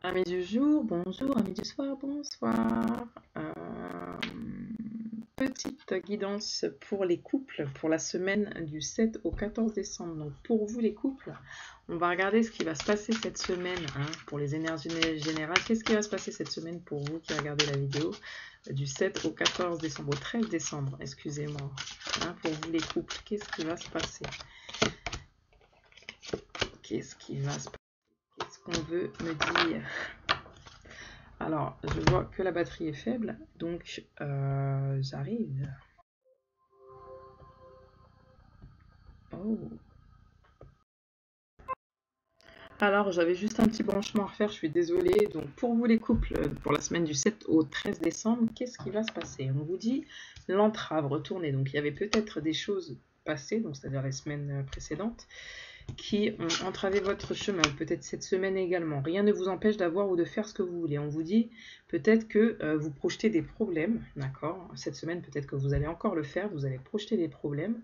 Amis du jour, bonjour, amis du soir, bonsoir. Petite guidance pour les couples pour la semaine du 7 au 14 décembre. Donc pour vous les couples, on va regarder ce qui va se passer cette semaine pour les énergies générales. Qu'est-ce qui va se passer cette semaine pour vous qui regardez la vidéo du 7 au 14 décembre, au 13 décembre, excusez-moi. Pour vous les couples, qu'est-ce qui va se passer? Qu'est-ce qui va se passer? Qu'est-ce qu'on veut me dire? Alors, je vois que la batterie est faible, donc j'arrive. Oh. Alors, j'avais juste un petit branchement à refaire, je suis désolée. Donc, pour vous les couples, pour la semaine du 7 au 13 décembre, qu'est-ce qui va se passer? On vous dit l'entrave, retournez. Donc, il y avait peut-être des choses passées, donc c'est-à-dire les semaines précédentes, qui ont entravé votre chemin, peut-être cette semaine également. Rien ne vous empêche d'avoir ou de faire ce que vous voulez. On vous dit peut-être que vous projetez des problèmes, d'accord? Cette semaine, peut-être que vous allez encore le faire, vous allez projeter des problèmes,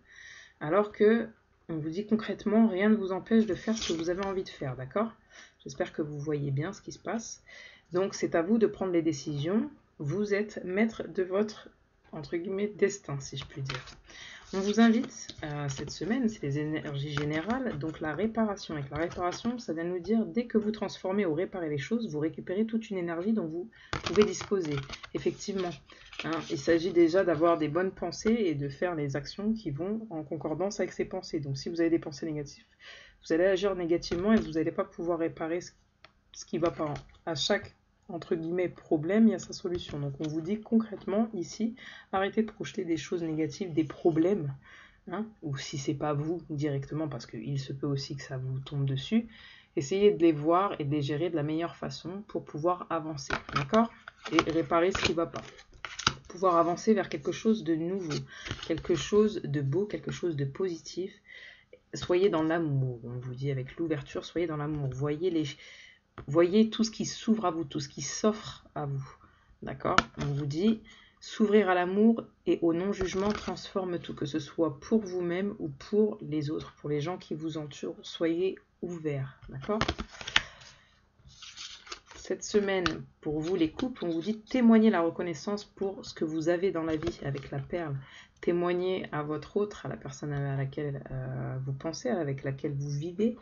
alors que on vous dit concrètement, rien ne vous empêche de faire ce que vous avez envie de faire, d'accord? J'espère que vous voyez bien ce qui se passe. Donc c'est à vous de prendre les décisions. Vous êtes maître de votre, entre guillemets, destin, si je puis dire. On vous invite cette semaine, c'est les énergies générales, donc la réparation. Avec la réparation, ça vient nous dire, dès que vous transformez ou réparez les choses, vous récupérez toute une énergie dont vous pouvez disposer. Effectivement, il s'agit déjà d'avoir des bonnes pensées et de faire les actions qui vont en concordance avec ces pensées. Donc si vous avez des pensées négatives, vous allez agir négativement et vous n'allez pas pouvoir réparer ce qui va pas. À chaque entre guillemets problème, il y a sa solution. Donc on vous dit concrètement ici, arrêtez de projeter des choses négatives, des problèmes, ou si c'est pas vous directement, parce qu'il se peut aussi que ça vous tombe dessus, essayez de les voir et de les gérer de la meilleure façon pour pouvoir avancer, d'accord? Et réparer ce qui va pas. Pouvoir avancer vers quelque chose de nouveau, quelque chose de beau, quelque chose de positif. Soyez dans l'amour, on vous dit avec l'ouverture, soyez dans l'amour. Voyez tout ce qui s'ouvre à vous, tout ce qui s'offre à vous. D'accord? On vous dit, s'ouvrir à l'amour et au non-jugement transforme tout, que ce soit pour vous-même ou pour les autres, pour les gens qui vous entourent. Soyez ouverts. D'accord? Cette semaine, pour vous les couples, on vous dit témoignez la reconnaissance pour ce que vous avez dans la vie avec la perle. Témoignez à votre autre, à la personne à laquelle vous pensez, avec laquelle vous vivez,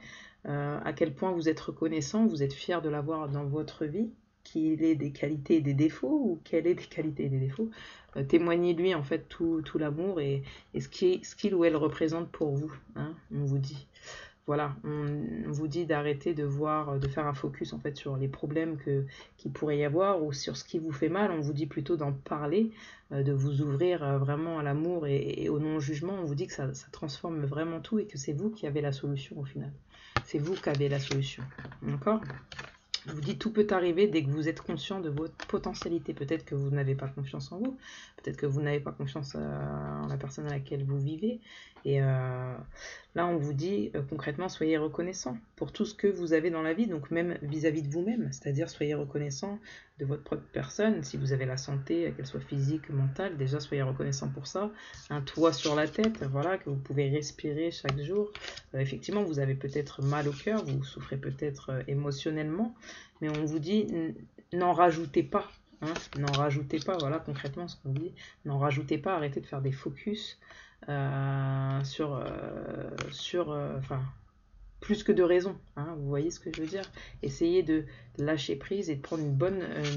à quel point vous êtes reconnaissant, vous êtes fier de l'avoir dans votre vie, qu'il ait des qualités et des défauts, ou qu'elle ait des qualités et des défauts. Témoignez-lui en fait tout l'amour et ce qu'il ou elle représente pour vous, on vous dit. Voilà, on vous dit d'arrêter de faire un focus en fait sur les problèmes qu'il pourrait y avoir ou sur ce qui vous fait mal. On vous dit plutôt d'en parler, de vous ouvrir vraiment à l'amour et au non-jugement. On vous dit que ça transforme vraiment tout et que c'est vous qui avez la solution au final. C'est vous qui avez la solution. D'accord ? Je vous dis, tout peut arriver dès que vous êtes conscient de votre potentialité. Peut-être que vous n'avez pas confiance en vous, peut-être que vous n'avez pas confiance en la personne à laquelle vous vivez. Et là, on vous dit concrètement, soyez reconnaissant pour tout ce que vous avez dans la vie, donc même vis-à-vis de vous-même, c'est-à-dire soyez reconnaissant de votre propre personne, si vous avez la santé, qu'elle soit physique, mentale, déjà soyez reconnaissant pour ça, un toit sur la tête, voilà, que vous pouvez respirer chaque jour. Effectivement, vous avez peut-être mal au cœur, vous souffrez peut-être émotionnellement, mais on vous dit n'en rajoutez pas. N'en rajoutez pas, voilà concrètement ce qu'on dit. N'en rajoutez pas, arrêtez de faire des focus enfin, plus que de raison. Vous voyez ce que je veux dire? Essayez de lâcher prise et de prendre une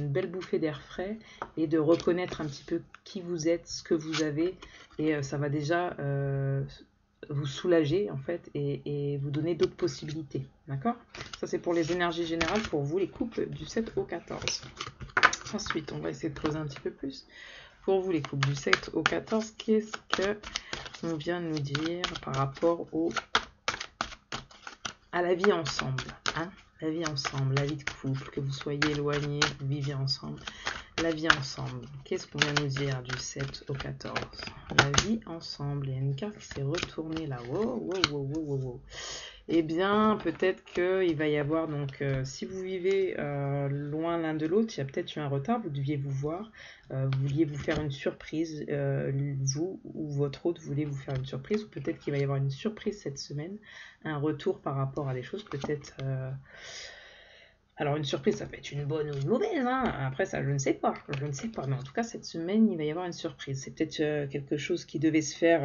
belle bouffée d'air frais et de reconnaître un petit peu qui vous êtes, ce que vous avez, et ça va déjà vous soulager en fait et vous donner d'autres possibilités. D'accord? Ça c'est pour les énergies générales pour vous les couples du 7 au 14. Ensuite, on va essayer de creuser un petit peu plus. Pour vous les couples du 7 au 14, qu'est-ce que on vient de nous dire par rapport à la vie ensemble, la vie ensemble, la vie de couple, que vous soyez éloignés, vous viviez ensemble, la vie ensemble. Qu'est-ce qu'on vient nous dire du 7 au 14? La vie ensemble. Il y a une carte qui s'est retournée là. Wow. Eh bien, peut-être qu'il va y avoir, donc, si vous vivez loin l'un de l'autre, il y a peut-être eu un retard, vous deviez vous voir, vous vouliez vous faire une surprise, vous ou votre autre voulez vous faire une surprise, ou peut-être qu'il va y avoir une surprise cette semaine, un retour par rapport à des choses, peut-être Alors une surprise, ça peut être une bonne ou une mauvaise, hein. Après ça, je ne sais pas, mais en tout cas cette semaine, il va y avoir une surprise. C'est peut-être quelque chose qui devait se faire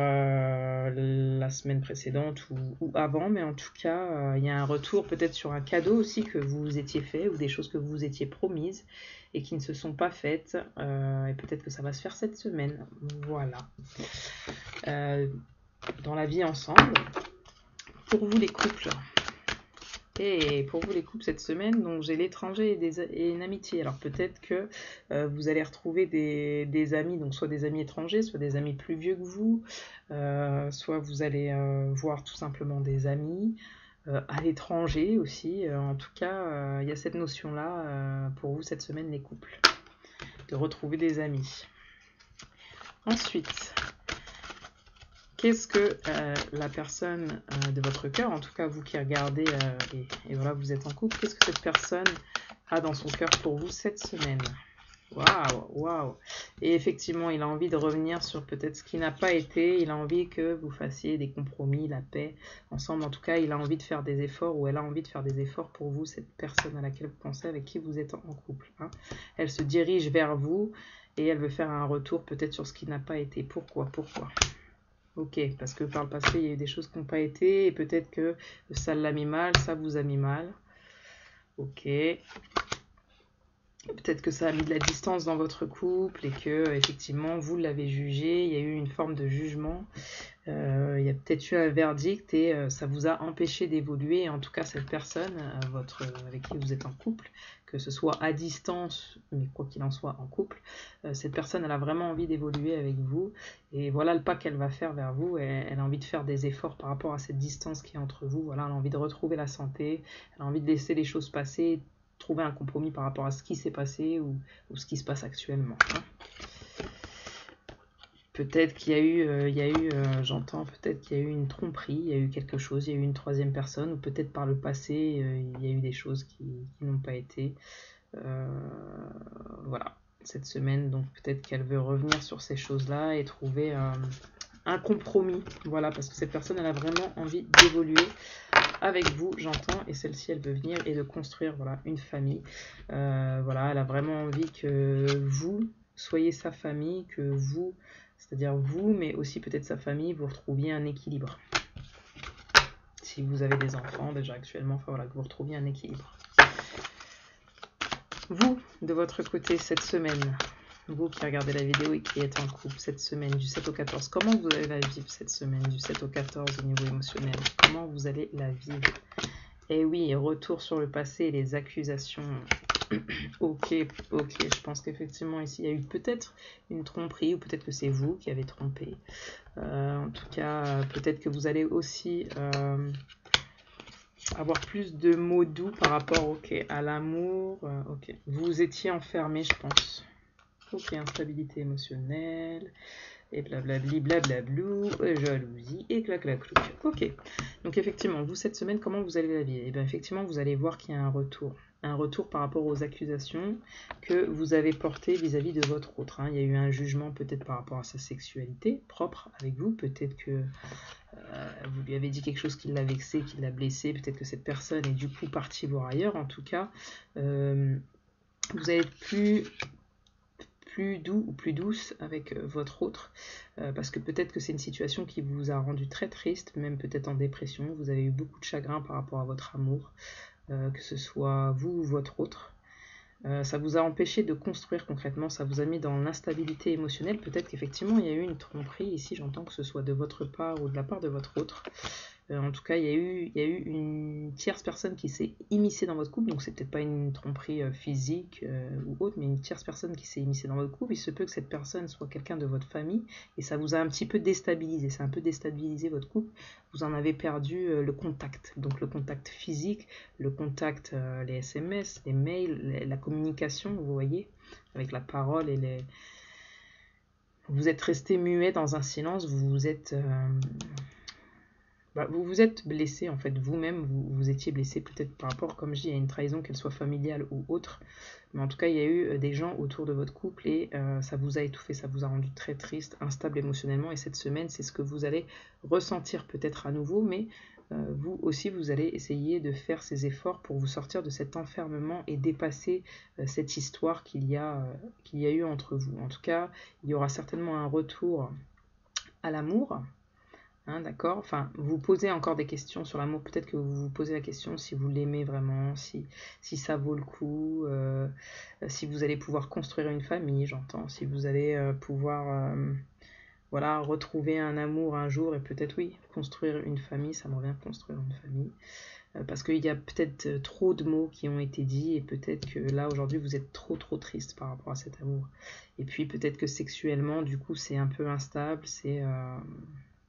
la semaine précédente ou avant, mais en tout cas, il y a un retour peut-être sur un cadeau aussi que vous vous étiez fait, ou des choses que vous vous étiez promises et qui ne se sont pas faites, et peut-être que ça va se faire cette semaine. Voilà. Dans la vie ensemble, pour vous les couples. Et pour vous les couples cette semaine, donc j'ai l'étranger et une amitié. Alors peut-être que vous allez retrouver des amis, donc soit des amis étrangers, soit des amis plus vieux que vous, soit vous allez voir tout simplement des amis à l'étranger aussi. En tout cas, il y a cette notion-là pour vous cette semaine les couples, de retrouver des amis. Ensuite, qu'est-ce que la personne de votre cœur, en tout cas vous qui regardez et voilà, vous êtes en couple, qu'est-ce que cette personne a dans son cœur pour vous cette semaine? Waouh, waouh! Et effectivement, il a envie de revenir sur peut-être ce qui n'a pas été, il a envie que vous fassiez des compromis, la paix ensemble. En tout cas, il a envie de faire des efforts ou elle a envie de faire des efforts pour vous, cette personne à laquelle vous pensez, avec qui vous êtes en couple. Hein. Elle se dirige vers vous et elle veut faire un retour peut-être sur ce qui n'a pas été. Pourquoi? Ok, parce que par le passé, il y a eu des choses qui n'ont pas été, et peut-être que ça l'a mis mal, ça vous a mis mal. Ok. Peut-être que ça a mis de la distance dans votre couple, et que, effectivement, vous l'avez jugé, il y a eu une forme de jugement. Il y a peut-être eu un verdict, et ça vous a empêché d'évoluer. En tout cas, cette personne, avec qui vous êtes en couple, que ce soit à distance, mais quoi qu'il en soit en couple, cette personne, elle a vraiment envie d'évoluer avec vous. Et voilà le pas qu'elle va faire vers vous. Elle a envie de faire des efforts par rapport à cette distance qui est entre vous. Voilà, elle a envie de retrouver la santé. Elle a envie de laisser les choses passer, trouver un compromis par rapport à ce qui s'est passé ou ce qui se passe actuellement. Hein. Peut-être qu'il y a eu, j'entends, peut-être qu'il y a eu une tromperie, il y a eu quelque chose, il y a eu une troisième personne, ou peut-être par le passé, il y a eu des choses qui n'ont pas été. Voilà, cette semaine, donc peut-être qu'elle veut revenir sur ces choses-là et trouver un compromis. Voilà, parce que cette personne, elle a vraiment envie d'évoluer avec vous, j'entends, et celle-ci, elle veut venir et de construire voilà, une famille. Voilà, elle a vraiment envie que vous soyez sa famille, que vous, c'est-à-dire vous, mais aussi peut-être sa famille, vous retrouviez un équilibre. Si vous avez des enfants déjà actuellement, enfin voilà, que vous retrouviez un équilibre. Vous, de votre côté, cette semaine, vous qui regardez la vidéo et qui êtes en couple cette semaine du 7 au 14, comment vous allez la vivre cette semaine du 7 au 14 au niveau émotionnel? Comment vous allez la vivre? Et oui, retour sur le passé et les accusations. Ok, je pense qu'effectivement ici il y a eu peut-être une tromperie ou peut-être que c'est vous qui avez trompé. En tout cas, peut-être que vous allez aussi avoir plus de mots doux par rapport à l'amour. Ok, vous étiez enfermé, je pense. Ok, instabilité émotionnelle, et blablabli, blablablou, jalousie, et clac-clac-clouc. Ok, donc effectivement, vous, cette semaine, comment vous allez la vivre? Et bien effectivement, vous allez voir qu'il y a un retour par rapport aux accusations que vous avez portées vis-à-vis de votre autre. Hein. Il y a eu un jugement peut-être par rapport à sa sexualité propre avec vous, peut-être que vous lui avez dit quelque chose qui l'a vexé, qui l'a blessé, peut-être que cette personne est du coup partie voir ailleurs. En tout cas, vous allez être plus doux ou plus douce avec votre autre, parce que peut-être que c'est une situation qui vous a rendu très triste, même peut-être en dépression, vous avez eu beaucoup de chagrin par rapport à votre amour, que ce soit vous ou votre autre. Ça vous a empêché de construire concrètement, ça vous a mis dans l'instabilité émotionnelle. Peut-être qu'effectivement il y a eu une tromperie ici, j'entends que ce soit de votre part ou de la part de votre autre. En tout cas, il y a eu une tierce personne qui s'est immiscée dans votre couple, donc c'est peut-être pas une tromperie physique ou autre, mais une tierce personne qui s'est immiscée dans votre couple. Il se peut que cette personne soit quelqu'un de votre famille, et ça vous a un petit peu déstabilisé, ça a un peu déstabilisé votre couple. Vous en avez perdu le contact, donc le contact physique, le contact, les SMS, les mails, la communication, vous voyez, avec la parole et les... Vous êtes resté muet dans un silence, vous vous êtes blessé en fait, vous-même, vous étiez blessé peut-être par rapport, comme je dis, à une trahison, qu'elle soit familiale ou autre. Mais en tout cas, il y a eu des gens autour de votre couple et ça vous a étouffé, ça vous a rendu très triste, instable émotionnellement. Et cette semaine, c'est ce que vous allez ressentir peut-être à nouveau, mais vous aussi, vous allez essayer de faire ces efforts pour vous sortir de cet enfermement et dépasser cette histoire qu'il y a eu entre vous. En tout cas, il y aura certainement un retour à l'amour. Hein, d'accord. Enfin, vous posez encore des questions sur l'amour. Peut-être que vous vous posez la question si vous l'aimez vraiment, si ça vaut le coup, si vous allez pouvoir construire une famille, j'entends, si vous allez pouvoir voilà, retrouver un amour un jour et peut-être, oui, construire une famille, ça me revient construire une famille. Parce qu'il y a peut-être trop de mots qui ont été dits et peut-être que là, aujourd'hui, vous êtes trop triste par rapport à cet amour. Et puis peut-être que sexuellement, du coup, c'est un peu instable, c'est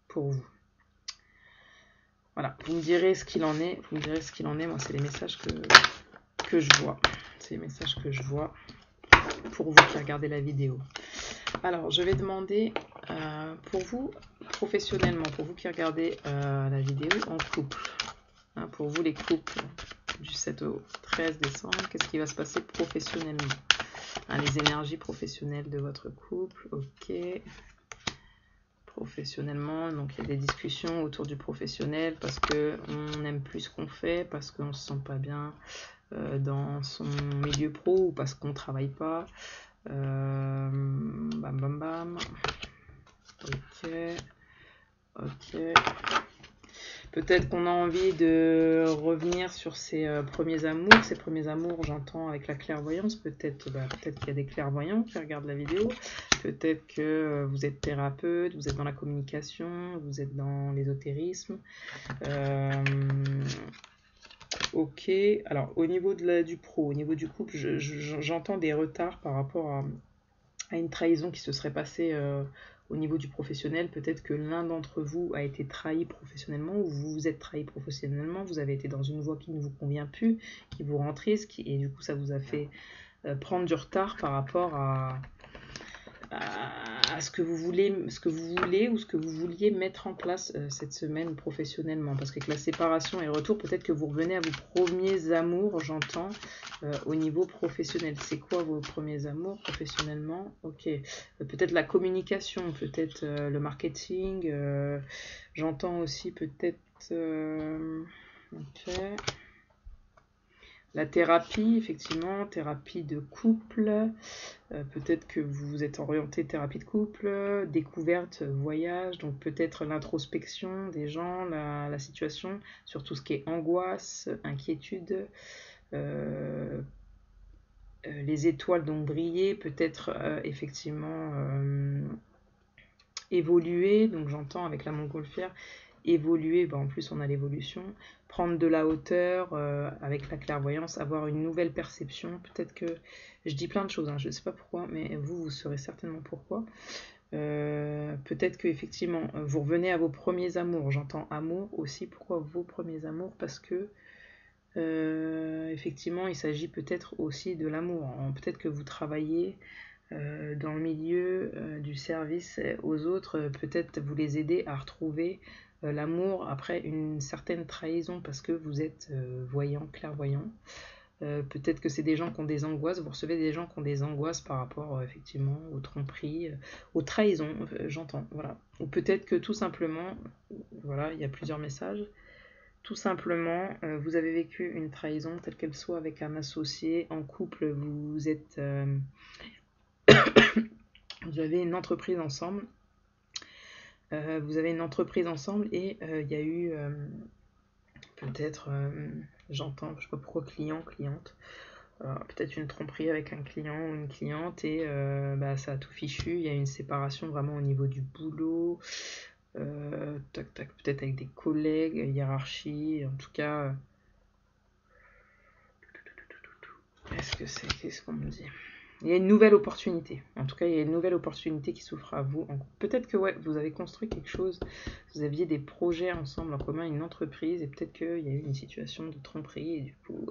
pour vous. Voilà, vous me direz ce qu'il en est, moi c'est les messages que je vois. C'est les messages que je vois pour vous qui regardez la vidéo. Alors, je vais demander pour vous, professionnellement, pour vous qui regardez la vidéo en couple, hein, pour vous les couples du 7 au 13 décembre, qu'est-ce qui va se passer professionnellement, hein, les énergies professionnelles de votre couple, ok. Professionnellement, donc il y a des discussions autour du professionnel parce qu'on n'aime plus ce qu'on fait, parce qu'on ne se sent pas bien dans son milieu pro ou parce qu'on ne travaille pas. Bam bam bam. Ok. Ok. Peut-être qu'on a envie de revenir sur ses premiers amours. Ces premiers amours, j'entends avec la clairvoyance. Peut-être qu'il y a des clairvoyants qui regardent la vidéo. Peut-être que vous êtes thérapeute, vous êtes dans la communication, vous êtes dans l'ésotérisme. Ok. Alors, au niveau du pro, au niveau du couple, j'entends des retards par rapport à une trahison qui se serait passée au niveau du professionnel. Peut-être que l'un d'entre vous a été trahi professionnellement ou vous vous êtes trahi professionnellement, vous avez été dans une voie qui ne vous convient plus, qui vous rend triste, et du coup ça vous a fait prendre du retard par rapport à ce que vous voulez, ou ce que vous vouliez mettre en place cette semaine professionnellement. Parce qu'avec la séparation et le retour, peut-être que vous revenez à vos premiers amours, j'entends, au niveau professionnel. C'est quoi vos premiers amours professionnellement? Ok. Peut-être la communication, peut-être le marketing. J'entends aussi peut-être... ok. La thérapie, effectivement, thérapie de couple, peut-être que vous vous êtes orienté thérapie de couple, découverte, voyage, donc peut-être l'introspection des gens, la situation, sur tout ce qui est angoisse, inquiétude, les étoiles donc briller, peut-être effectivement évoluer, donc j'entends avec la montgolfière, évoluer, en plus on a l'évolution, prendre de la hauteur avec la clairvoyance, avoir une nouvelle perception, peut-être que, je dis plein de choses, je ne sais pas pourquoi, mais vous saurez certainement pourquoi, peut-être que effectivement vous revenez à vos premiers amours, j'entends amour aussi, pourquoi vos premiers amours? Parce que effectivement il s'agit peut-être aussi de l'amour, peut-être que vous travaillez dans le milieu du service aux autres, peut-être vous les aider à retrouver l'amour après une certaine trahison parce que vous êtes voyant, clairvoyant. Peut-être que c'est des gens qui ont des angoisses, vous recevez des gens qui ont des angoisses par rapport effectivement aux tromperies, aux trahisons, j'entends, voilà. Ou peut-être que tout simplement, voilà, il y a plusieurs messages, tout simplement, vous avez vécu une trahison, telle qu'elle soit avec un associé, en couple, vous êtes... vous avez une entreprise ensemble, et il y a eu peut-être, j'entends, je sais pas pourquoi client, cliente, peut-être une tromperie avec un client ou une cliente et ça a tout fichu, il y a une séparation vraiment au niveau du boulot, peut-être avec des collègues, hiérarchie, en tout cas, qu'est-ce qu'on me dit? Il y a une nouvelle opportunité. En tout cas, il y a une nouvelle opportunité qui s'offre à vous. Peut-être que vous avez construit quelque chose, vous aviez des projets ensemble en commun, une entreprise, et peut-être qu'il y a eu une situation de tromperie, et du coup,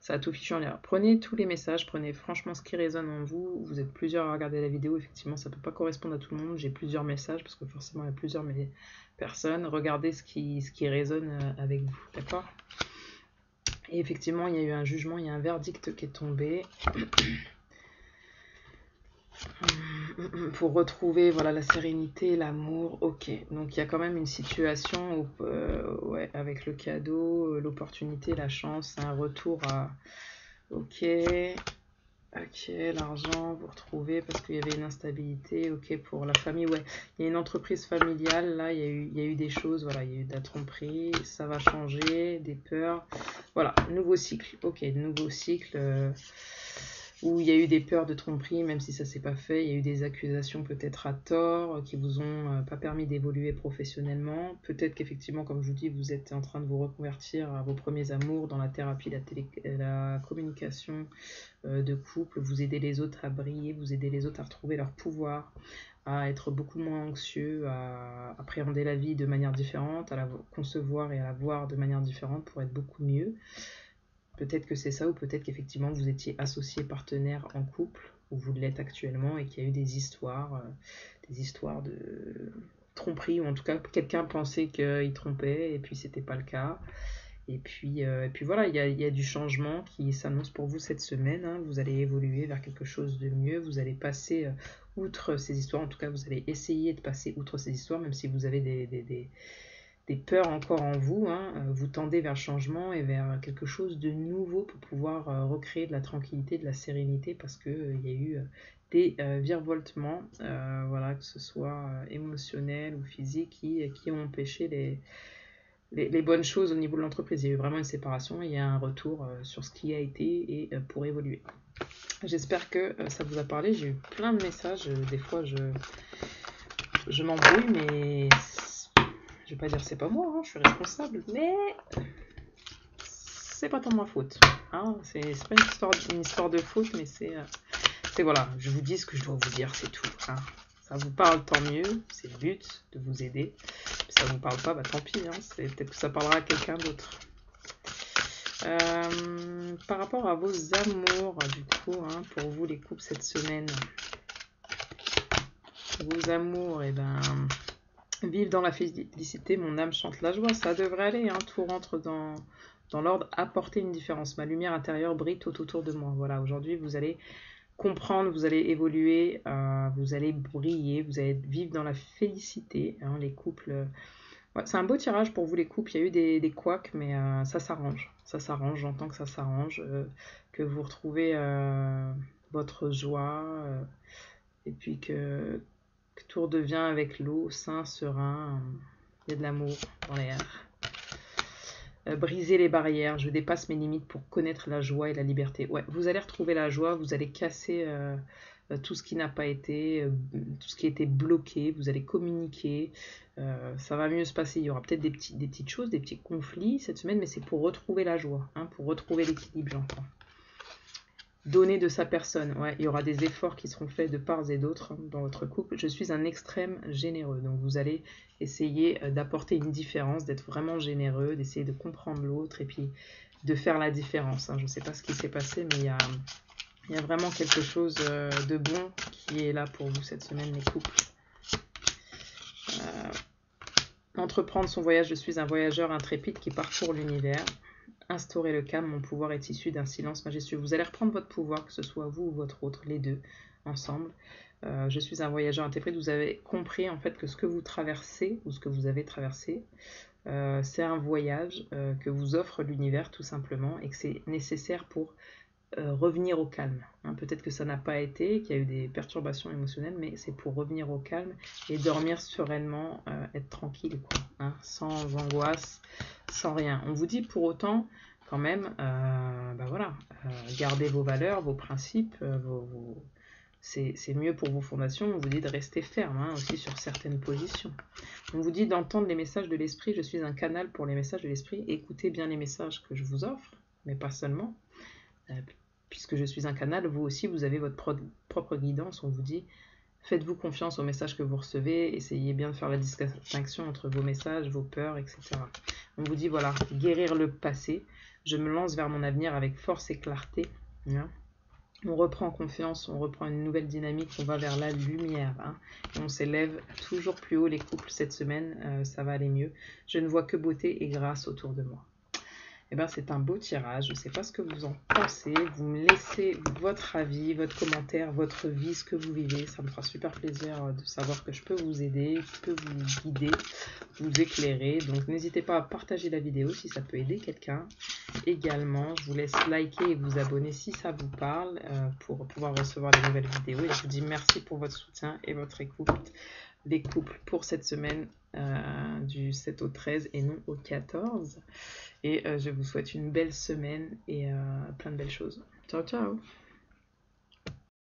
ça a tout fichu en l'air. Prenez tous les messages, prenez franchement ce qui résonne en vous. Vous êtes plusieurs à regarder la vidéo, effectivement, ça ne peut pas correspondre à tout le monde. J'ai plusieurs messages, parce que forcément, il y a plusieurs personnes. Regardez ce qui résonne avec vous, d'accord? Et effectivement, il y a eu un jugement, il y a un verdict qui est tombé. Pour retrouver voilà, la sérénité, l'amour, ok. Donc il y a quand même une situation où, ouais, avec le cadeau, l'opportunité, la chance, un retour à... Ok, ok, l'argent, vous retrouvez parce qu'il y avait une instabilité, ok, pour la famille, ouais. Il y a une entreprise familiale, là, il y a eu des choses, voilà, il y a eu de la tromperie, ça va changer, des peurs. Voilà, nouveau cycle, ok, nouveau cycle. Où il y a eu des peurs de tromperie, même si ça s'est pas fait, il y a eu des accusations peut-être à tort qui vous ont pas permis d'évoluer professionnellement. Peut-être qu'effectivement, comme je vous dis, vous êtes en train de vous reconvertir à vos premiers amours dans la thérapie, la communication de couple, vous aider les autres à briller, vous aider les autres à retrouver leur pouvoir, à être beaucoup moins anxieux, à appréhender la vie de manière différente, à la concevoir et à la voir de manière différente pour être beaucoup mieux. Peut-être que c'est ça, ou peut-être qu'effectivement vous étiez associé partenaire en couple, ou vous l'êtes actuellement, et qu'il y a eu des histoires de tromperie, ou en tout cas quelqu'un pensait qu'il trompait, et puis c'était pas le cas. Et puis voilà, il y a du changement qui s'annonce pour vous cette semaine, hein. Vous allez évoluer vers quelque chose de mieux, vous allez passer outre ces histoires, en tout cas vous allez essayer de passer outre ces histoires, même si vous avez des peurs encore en vous, hein. Vous tendez vers le changement et vers quelque chose de nouveau pour pouvoir recréer de la tranquillité, de la sérénité, parce qu'il y a eu des virevoltements, voilà, que ce soit émotionnels ou physiques, qui ont empêché les bonnes choses au niveau de l'entreprise. Il y a eu vraiment une séparation et il y a un retour sur ce qui a été et pour évoluer. J'espère que ça vous a parlé. J'ai eu plein de messages. Des fois, je m'embrouille, mais je vais pas dire c'est pas moi, hein, je suis responsable, mais c'est pas tant ma faute. Hein, c'est pas une histoire de faute, mais c'est voilà, je vous dis ce que je dois vous dire, c'est tout. Hein. Ça vous parle, tant mieux, c'est le but de vous aider. Si ça vous parle pas, bah tant pis, hein, peut-être que ça parlera à quelqu'un d'autre. Par rapport à vos amours, du coup, hein, pour vous les couples cette semaine, vos amours, et ben, vive dans la félicité, mon âme chante la joie, ça devrait aller, hein, tout rentre dans l'ordre, apporter une différence. Ma lumière intérieure brille tout autour de moi. Voilà, aujourd'hui, vous allez comprendre, vous allez évoluer, vous allez briller, vous allez vivre dans la félicité, hein, les couples. Ouais, c'est un beau tirage pour vous les couples, il y a eu des couacs, mais ça s'arrange. Ça s'arrange, j'entends que ça s'arrange, que vous retrouvez votre joie, et puis que tout redevient avec l'eau, sain, serein, il y a de l'amour dans l'air. Briser les barrières, je dépasse mes limites pour connaître la joie et la liberté. Ouais, vous allez retrouver la joie, vous allez casser tout ce qui n'a pas été, tout ce qui a été bloqué, vous allez communiquer, ça va mieux se passer. Il y aura peut-être des petites choses, des petits conflits cette semaine, mais c'est pour retrouver la joie, hein, pour retrouver l'équilibre, j'entends. Donner de sa personne, ouais, il y aura des efforts qui seront faits de part et d'autre, hein, dans votre couple. Je suis un extrême généreux, donc vous allez essayer d'apporter une différence, d'être vraiment généreux, d'essayer de comprendre l'autre et puis de faire la différence, hein. Je ne sais pas ce qui s'est passé, mais il y a vraiment quelque chose de bon qui est là pour vous cette semaine, les couples. Entreprendre son voyage, je suis un voyageur intrépide qui parcourt l'univers. Instaurer le calme, mon pouvoir est issu d'un silence majestueux. Vous allez reprendre votre pouvoir, que ce soit vous ou votre autre, les deux, ensemble. Je suis un voyageur intrépide. Vous avez compris en fait que ce que vous traversez, ou ce que vous avez traversé, c'est un voyage que vous offre l'univers tout simplement, et que c'est nécessaire pour revenir au calme. Hein, peut-être que ça n'a pas été, qu'il y a eu des perturbations émotionnelles, mais c'est pour revenir au calme et dormir sereinement, être tranquille, quoi, hein, sans angoisse, sans rien. On vous dit pour autant, quand même, bah voilà, gardez vos valeurs, vos principes, c'est mieux pour vos fondations. On vous dit de rester ferme, hein, aussi sur certaines positions. On vous dit d'entendre les messages de l'esprit. Je suis un canal pour les messages de l'esprit. Écoutez bien les messages que je vous offre, mais pas seulement. Puisque je suis un canal, vous aussi, vous avez votre propre guidance. On vous dit, faites-vous confiance aux messages que vous recevez, essayez bien de faire la distinction entre vos messages, vos peurs, etc. On vous dit, voilà, guérir le passé. Je me lance vers mon avenir avec force et clarté. Hein. On reprend confiance, on reprend une nouvelle dynamique, on va vers la lumière. Hein, et on s'élève toujours plus haut, les couples, cette semaine, ça va aller mieux. Je ne vois que beauté et grâce autour de moi. eh ben, c'est un beau tirage. Je ne sais pas ce que vous en pensez. Vous me laissez votre avis, votre commentaire, votre vie, ce que vous vivez. Ça me fera super plaisir de savoir que je peux vous aider, je peux vous guider, vous éclairer. Donc n'hésitez pas à partager la vidéo si ça peut aider quelqu'un. Également, je vous laisse liker et vous abonner si ça vous parle pour pouvoir recevoir les nouvelles vidéos. Et je vous dis merci pour votre soutien et votre écoute. Les couples pour cette semaine du 7 au 13 et non au 14. Et je vous souhaite une belle semaine et plein de belles choses. Ciao, ciao!